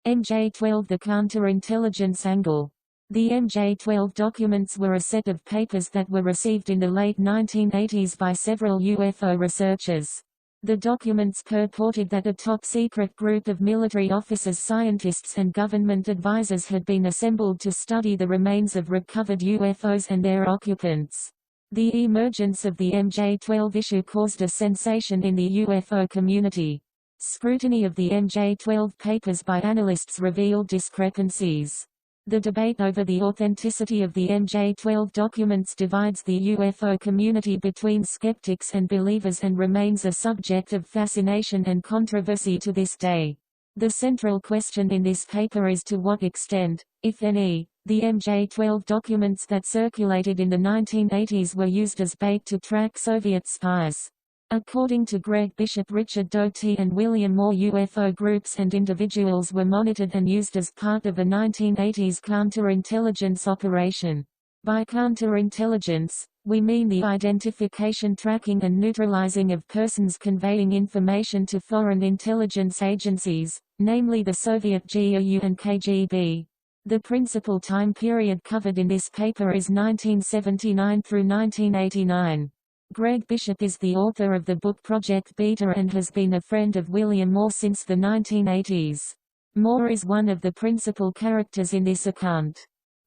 MJ-12 The Counterintelligence Angle. The MJ-12 documents were a set of papers that were received in the late 1980s by several UFO researchers. The documents purported that a top-secret group of military officers, scientists and government advisors had been assembled to study the remains of recovered UFOs and their occupants. The emergence of the MJ-12 issue caused a sensation in the UFO community. Scrutiny of the MJ-12 papers by analysts revealed discrepancies. The debate over the authenticity of the MJ-12 documents divides the UFO community between skeptics and believers and remains a subject of fascination and controversy to this day. The central question in this paper is to what extent, if any, the MJ-12 documents that circulated in the 1980s were used as bait to track Soviet spies. According to Greg Bishop, Richard Doty and William Moore, UFO groups and individuals were monitored and used as part of a 1980s counterintelligence operation. By counterintelligence, we mean the identification, tracking and neutralizing of persons conveying information to foreign intelligence agencies, namely the Soviet GRU and KGB. The principal time period covered in this paper is 1979 through 1989. Greg Bishop is the author of the book Project Beta and has been a friend of William Moore since the 1980s. Moore is one of the principal characters in this account.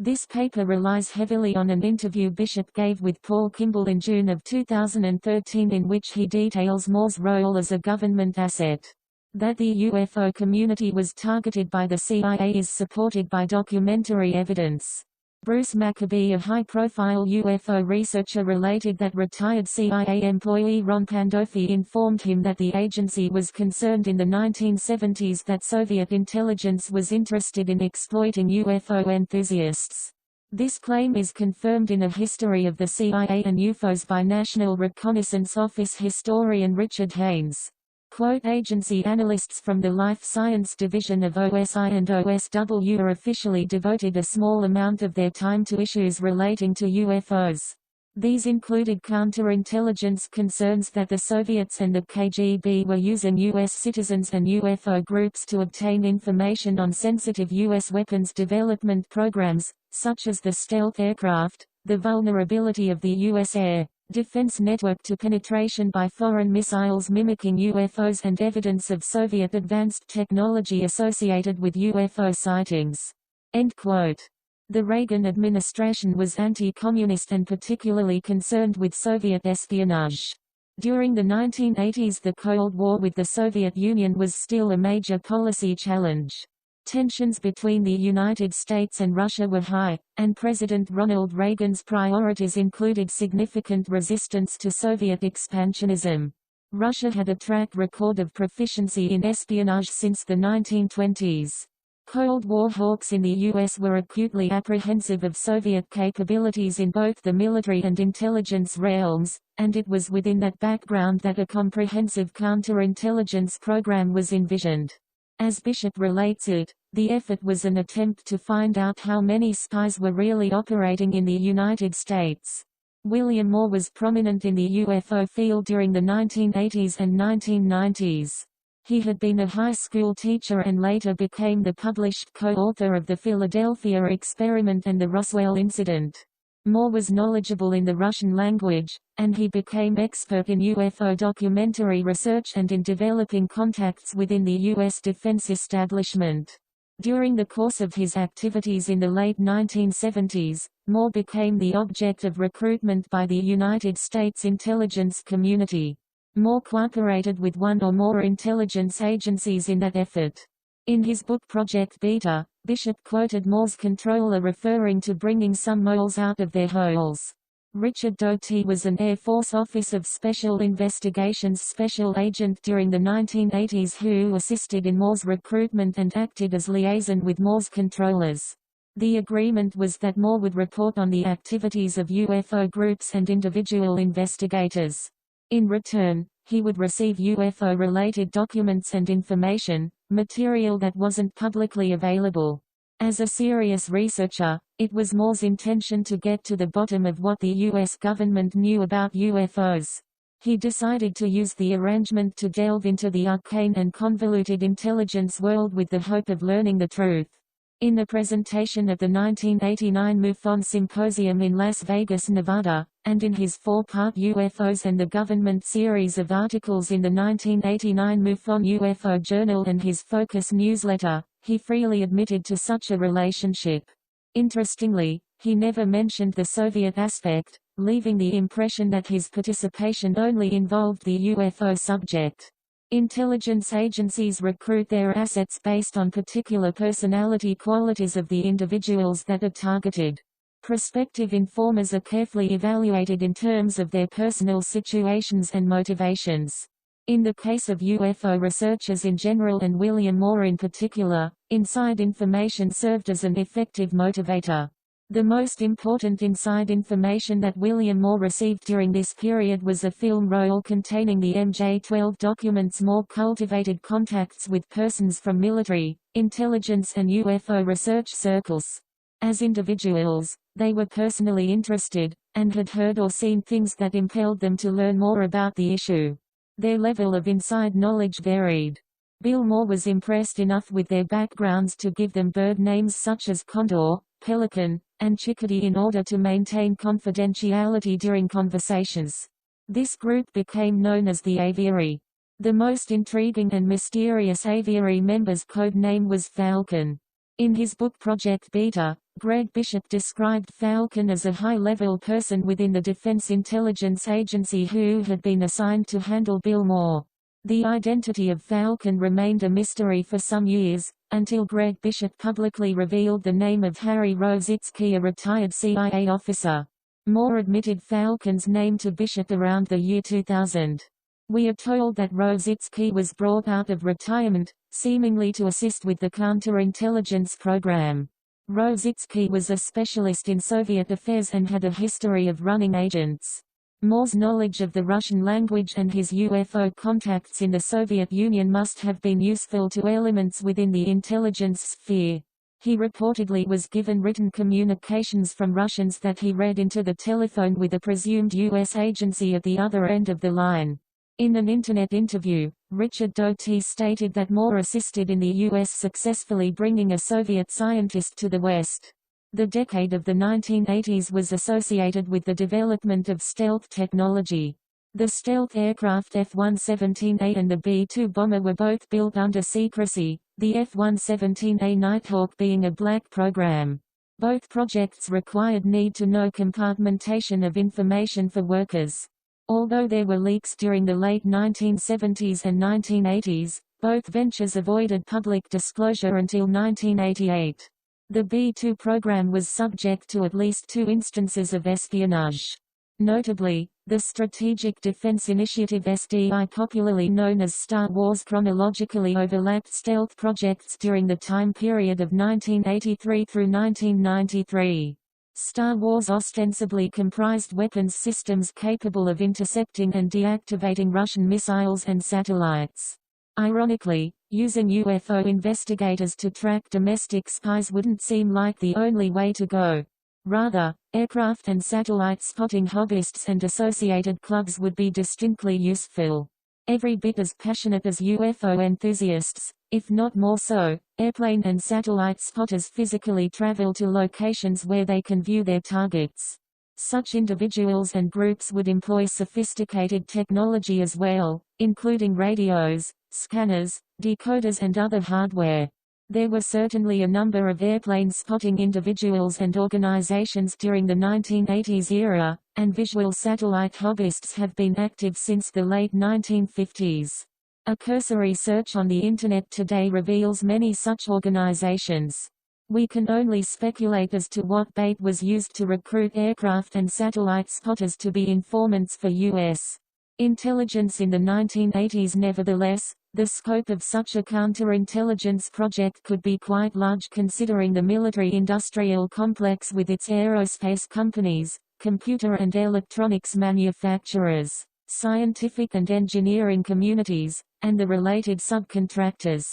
This paper relies heavily on an interview Bishop gave with Paul Kimball in June of 2013 in which he details Moore's role as a government asset. That the UFO community was targeted by the CIA is supported by documentary evidence. Bruce Maccabee, a high-profile UFO researcher, related that retired CIA employee Ron Pandolfi informed him that the agency was concerned in the 1970s that Soviet intelligence was interested in exploiting UFO enthusiasts. This claim is confirmed in A History of the CIA and UFOs by National Reconnaissance Office historian Richard Haynes. Quote, agency analysts from the Life Science Division of OSI and OSW officially devoted a small amount of their time to issues relating to UFOs. These included counterintelligence concerns that the Soviets and the KGB were using U.S. citizens and UFO groups to obtain information on sensitive U.S. weapons development programs, such as the stealth aircraft, the vulnerability of the U.S. air defense network to penetration by foreign missiles mimicking UFOs, and evidence of Soviet advanced technology associated with UFO sightings. End quote. The Reagan administration was anti-communist and particularly concerned with Soviet espionage. During the 1980s, the Cold War with the Soviet Union was still a major policy challenge. Tensions between the United States and Russia were high, and President Ronald Reagan's priorities included significant resistance to Soviet expansionism. Russia had a track record of proficiency in espionage since the 1920s. Cold War hawks in the U.S. were acutely apprehensive of Soviet capabilities in both the military and intelligence realms, and it was within that background that a comprehensive counterintelligence program was envisioned. As Bishop relates it, the effort was an attempt to find out how many spies were really operating in the United States. William Moore was prominent in the UFO field during the 1980s and 1990s. He had been a high school teacher and later became the published co-author of the Philadelphia Experiment and the Roswell Incident. Moore was knowledgeable in the Russian language, and he became expert in UFO documentary research and in developing contacts within the U.S. defense establishment. During the course of his activities in the late 1970s, Moore became the object of recruitment by the United States intelligence community. Moore cooperated with one or more intelligence agencies in that effort. In his book Project Beta, Bishop quoted Moore's controller referring to bringing some moles out of their holes. Richard Doty was an Air Force Office of Special Investigations special agent during the 1980s who assisted in Moore's recruitment and acted as liaison with Moore's controllers. The agreement was that Moore would report on the activities of UFO groups and individual investigators. In return, he would receive UFO-related documents and information, material that wasn't publicly available. As a serious researcher, it was Moore's intention to get to the bottom of what the U.S. government knew about UFOs. He decided to use the arrangement to delve into the arcane and convoluted intelligence world with the hope of learning the truth. In the presentation at the 1989 MUFON Symposium in Las Vegas, Nevada, and in his 4-part UFOs and the Government series of articles in the 1989 MUFON UFO Journal and his Focus newsletter, he freely admitted to such a relationship. Interestingly, he never mentioned the Soviet aspect, leaving the impression that his participation only involved the UFO subject. Intelligence agencies recruit their assets based on particular personality qualities of the individuals that are targeted. Prospective informers are carefully evaluated in terms of their personal situations and motivations. In the case of UFO researchers in general and William Moore in particular, inside information served as an effective motivator. The most important inside information that William Moore received during this period was a film roll containing the MJ-12 documents. Moore cultivated contacts with persons from military, intelligence and UFO research circles. As individuals, they were personally interested, and had heard or seen things that impelled them to learn more about the issue. Their level of inside knowledge varied. Bill Moore was impressed enough with their backgrounds to give them bird names such as Condor, Pelican, and Chickadee in order to maintain confidentiality during conversations. This group became known as the Aviary. The most intriguing and mysterious Aviary member's code name was Falcon. In his book Project Beta, Greg Bishop described Falcon as a high-level person within the Defense Intelligence Agency who had been assigned to handle Bill Moore. The identity of Falcon remained a mystery for some years, until Greg Bishop publicly revealed the name of Harry Rositzke, a retired CIA officer. Moore admitted Falcon's name to Bishop around the year 2000. We are told that Rositzke was brought out of retirement, seemingly to assist with the counterintelligence program. Rositzke was a specialist in Soviet affairs and had a history of running agents. Moore's knowledge of the Russian language and his UFO contacts in the Soviet Union must have been useful to elements within the intelligence sphere. He reportedly was given written communications from Russians that he read into the telephone with a presumed U.S. agency at the other end of the line. In an Internet interview, Richard Doty stated that Moore assisted in the U.S. successfully bringing a Soviet scientist to the West. The decade of the 1980s was associated with the development of stealth technology. The stealth aircraft F-117A and the B-2 bomber were both built under secrecy, the F-117A Nighthawk being a black program. Both projects required need-to-know compartmentation of information for workers. Although there were leaks during the late 1970s and 1980s, both ventures avoided public disclosure until 1988. The B-2 program was subject to at least 2 instances of espionage. Notably, the Strategic Defense Initiative (SDI), popularly known as Star Wars, chronologically overlapped stealth projects during the time period of 1983 through 1993. Star Wars ostensibly comprised weapons systems capable of intercepting and deactivating Russian missiles and satellites. Ironically, using UFO investigators to track domestic spies wouldn't seem like the only way to go. Rather, aircraft and satellite spotting hobbyists and associated clubs would be distinctly useful. Every bit as passionate as UFO enthusiasts, if not more so, airplane and satellite spotters physically travel to locations where they can view their targets. Such individuals and groups would employ sophisticated technology as well, including radios, scanners, decoders and other hardware. There were certainly a number of airplane spotting individuals and organizations during the 1980s era, and visual satellite hobbyists have been active since the late 1950s. A cursory search on the Internet today reveals many such organizations. We can only speculate as to what bait was used to recruit aircraft and satellite spotters to be informants for U.S. intelligence in the 1980s. Nevertheless, the scope of such a counterintelligence project could be quite large considering the military-industrial complex with its aerospace companies, computer and electronics manufacturers, scientific and engineering communities, and the related subcontractors.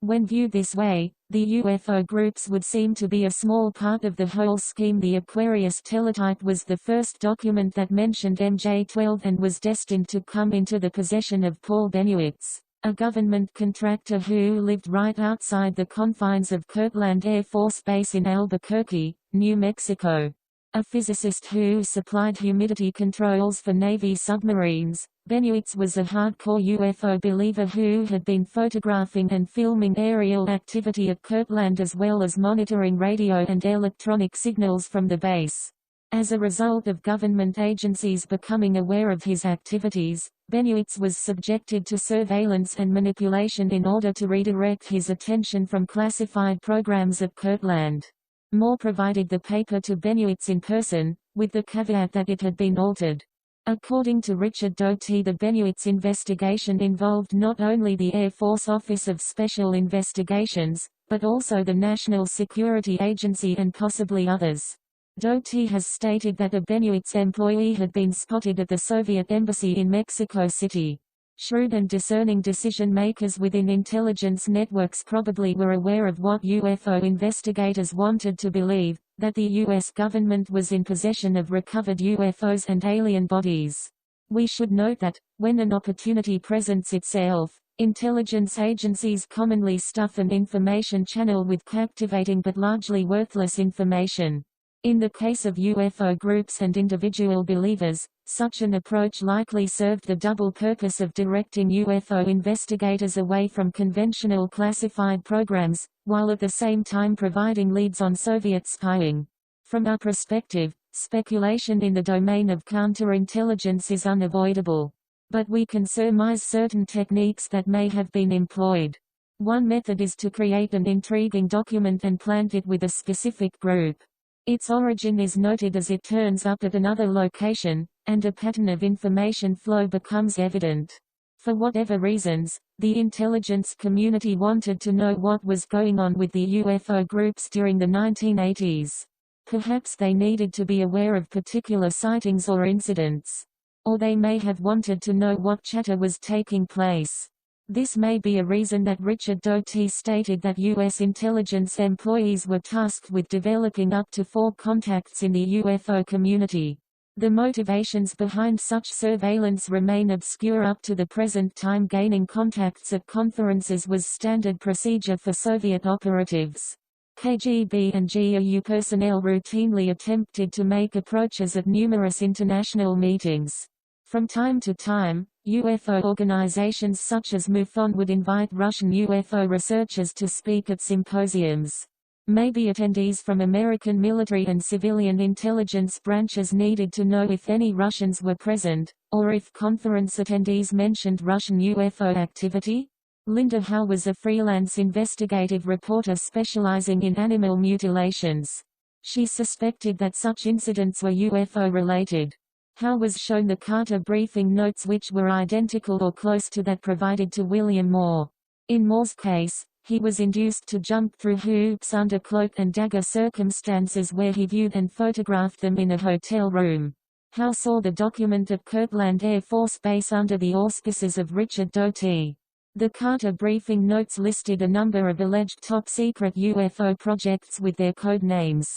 When viewed this way, the UFO groups would seem to be a small part of the whole scheme. The Aquarius teletype was the first document that mentioned MJ-12 and was destined to come into the possession of Paul Bennewitz, a government contractor who lived right outside the confines of Kirtland Air Force Base in Albuquerque, New Mexico. A physicist who supplied humidity controls for Navy submarines, Bennewitz was a hardcore UFO believer who had been photographing and filming aerial activity at Kirtland as well as monitoring radio and electronic signals from the base. As a result of government agencies becoming aware of his activities, Bennewitz was subjected to surveillance and manipulation in order to redirect his attention from classified programs at Kirtland. Moore provided the paper to Bennewitz in person, with the caveat that it had been altered. According to Richard Doty, the Bennewitz investigation involved not only the Air Force Office of Special Investigations, but also the National Security Agency and possibly others. Doty has stated that a Bennewitz employee had been spotted at the Soviet embassy in Mexico City. Shrewd and discerning decision-makers within intelligence networks probably were aware of what UFO investigators wanted to believe, that the U.S. government was in possession of recovered UFOs and alien bodies. We should note that, when an opportunity presents itself, intelligence agencies commonly stuff an information channel with captivating but largely worthless information. In the case of UFO groups and individual believers, such an approach likely served the double purpose of directing UFO investigators away from conventional classified programs, while at the same time providing leads on Soviet spying. From our perspective, speculation in the domain of counterintelligence is unavoidable. But we can surmise certain techniques that may have been employed. One method is to create an intriguing document and plant it with a specific group. Its origin is noted as it turns up at another location, and a pattern of information flow becomes evident. For whatever reasons, the intelligence community wanted to know what was going on with the UFO groups during the 1980s. Perhaps they needed to be aware of particular sightings or incidents. Or they may have wanted to know what chatter was taking place. This may be a reason that Richard Doty stated that U.S. intelligence employees were tasked with developing up to 4 contacts in the UFO community. The motivations behind such surveillance remain obscure up to the present time. Gaining contacts at conferences was standard procedure for Soviet operatives. KGB and GRU personnel routinely attempted to make approaches at numerous international meetings. From time to time, UFO organizations such as MUFON would invite Russian UFO researchers to speak at symposiums. Maybe attendees from American military and civilian intelligence branches needed to know if any Russians were present, or if conference attendees mentioned Russian UFO activity. Linda Howe was a freelance investigative reporter specializing in animal mutilations. She suspected that such incidents were UFO-related. Howe was shown the Carter briefing notes which were identical or close to that provided to William Moore. In Moore's case, he was induced to jump through hoops under cloak and dagger circumstances where he viewed and photographed them in a hotel room. Howe saw the document at Kirtland Air Force Base under the auspices of Richard Doty. The Carter briefing notes listed a number of alleged top-secret UFO projects with their code names.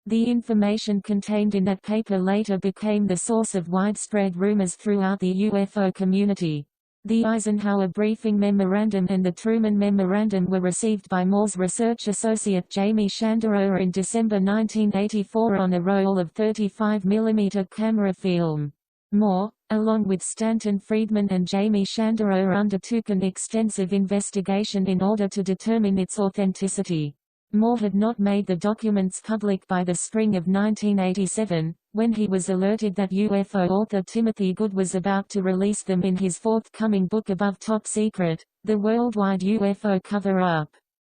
The information contained in that paper later became the source of widespread rumors throughout the UFO community. The Eisenhower Briefing Memorandum and the Truman Memorandum were received by Moore's research associate Jamie Shanderower in December 1984 on a roll of 35mm camera film. Moore, along with Stanton Friedman and Jamie Shanderower, undertook an extensive investigation in order to determine its authenticity. Moore had not made the documents public by the spring of 1987, when he was alerted that UFO author Timothy Good was about to release them in his forthcoming book Above Top Secret, The Worldwide UFO Cover-Up.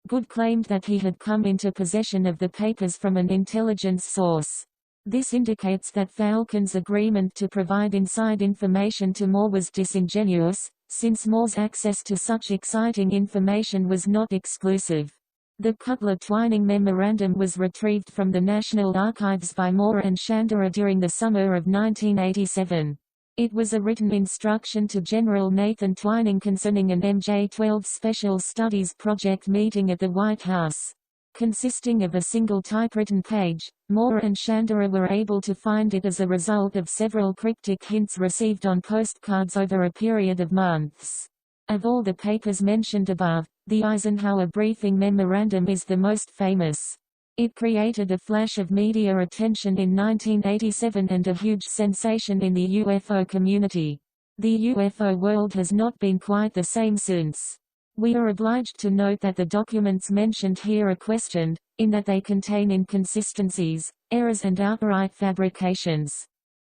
Good claimed that he had come into possession of the papers from an intelligence source. This indicates that Falcon's agreement to provide inside information to Moore was disingenuous, since Moore's access to such exciting information was not exclusive. The Cutler-Twining Memorandum was retrieved from the National Archives by Moore and Shanderower during the summer of 1987. It was a written instruction to General Nathan Twining concerning an MJ-12 Special Studies Project meeting at the White House. Consisting of a single typewritten page, Moore and Chandra were able to find it as a result of several cryptic hints received on postcards over a period of months. Of all the papers mentioned above, the Eisenhower Briefing Memorandum is the most famous. It created a flash of media attention in 1987 and a huge sensation in the UFO community. The UFO world has not been quite the same since. We are obliged to note that the documents mentioned here are questioned, in that they contain inconsistencies, errors and outright fabrications.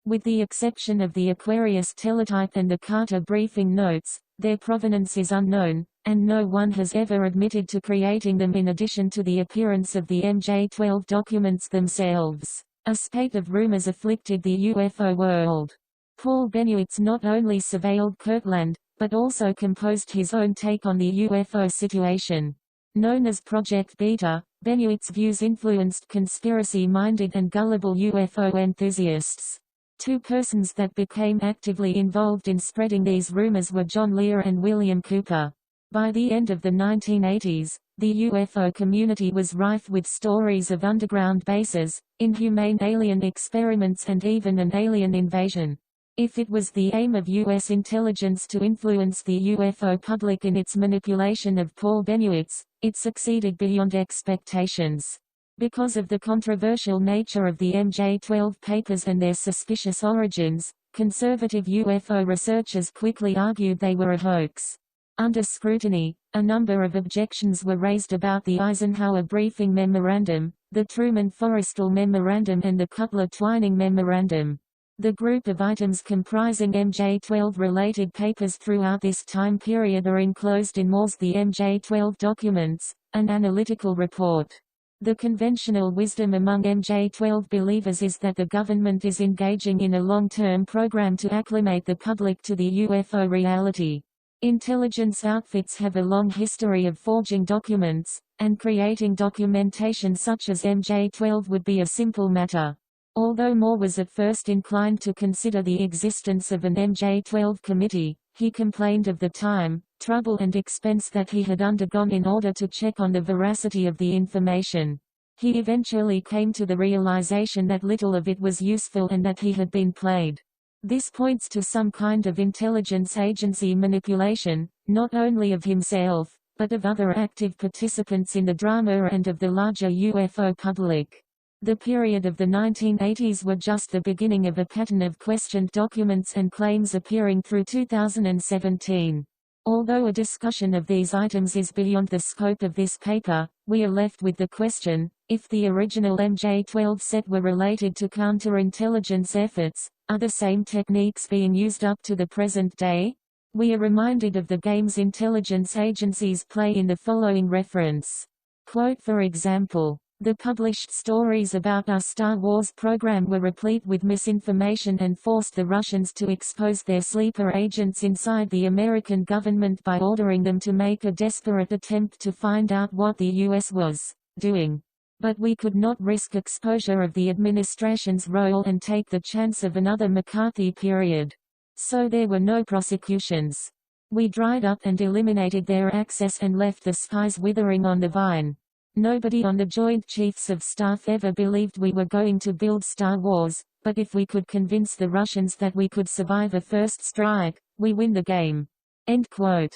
With the exception of the Aquarius teletype and the Carter briefing notes, their provenance is unknown, and no one has ever admitted to creating them in addition to the appearance of the MJ-12 documents themselves. A spate of rumors afflicted the UFO world. Paul Bennewitz not only surveilled Kirtland, but also composed his own take on the UFO situation. Known as Project Beta, Bennewitz's views influenced conspiracy-minded and gullible UFO enthusiasts. Two persons that became actively involved in spreading these rumors were John Lear and William Cooper. By the end of the 1980s, the UFO community was rife with stories of underground bases, inhumane alien experiments and even an alien invasion. If it was the aim of U.S. intelligence to influence the UFO public in its manipulation of Paul Bennewitz, it succeeded beyond expectations. Because of the controversial nature of the MJ-12 papers and their suspicious origins, conservative UFO researchers quickly argued they were a hoax. Under scrutiny, a number of objections were raised about the Eisenhower Briefing Memorandum, the Truman-Forrestal Memorandum and the Cutler-Twining Memorandum. The group of items comprising MJ-12 related papers throughout this time period are enclosed in Moore's The MJ-12 Documents, an analytical report. The conventional wisdom among MJ-12 believers is that the government is engaging in a long-term program to acclimate the public to the UFO reality. Intelligence outfits have a long history of forging documents, and creating documentation such as MJ-12 would be a simple matter. Although Moore was at first inclined to consider the existence of an MJ-12 committee, he complained of the time, trouble and expense that he had undergone in order to check on the veracity of the information. He eventually came to the realization that little of it was useful and that he had been played. This points to some kind of intelligence agency manipulation, not only of himself, but of other active participants in the drama and of the larger UFO public. The period of the 1980s were just the beginning of a pattern of questioned documents and claims appearing through 2017. Although a discussion of these items is beyond the scope of this paper, we are left with the question, if the original MJ-12 set were related to counterintelligence efforts, are the same techniques being used up to the present day? We are reminded of the games intelligence agencies play in the following reference. Quote, for example, the published stories about our Star Wars program were replete with misinformation and forced the Russians to expose their sleeper agents inside the American government by ordering them to make a desperate attempt to find out what the U.S. was doing. But we could not risk exposure of the administration's role and take the chance of another McCarthy period. So there were no prosecutions. We dried up and eliminated their access and left the spies withering on the vine. Nobody on the Joint Chiefs of Staff ever believed we were going to build Star Wars, but if we could convince the Russians that we could survive a first strike, we win the game. End quote.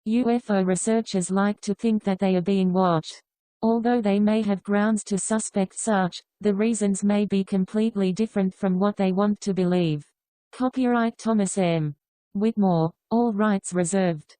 UFO researchers like to think that they are being watched. Although they may have grounds to suspect such, the reasons may be completely different from what they want to believe. Copyright Thomas M. Whitmore, all rights reserved.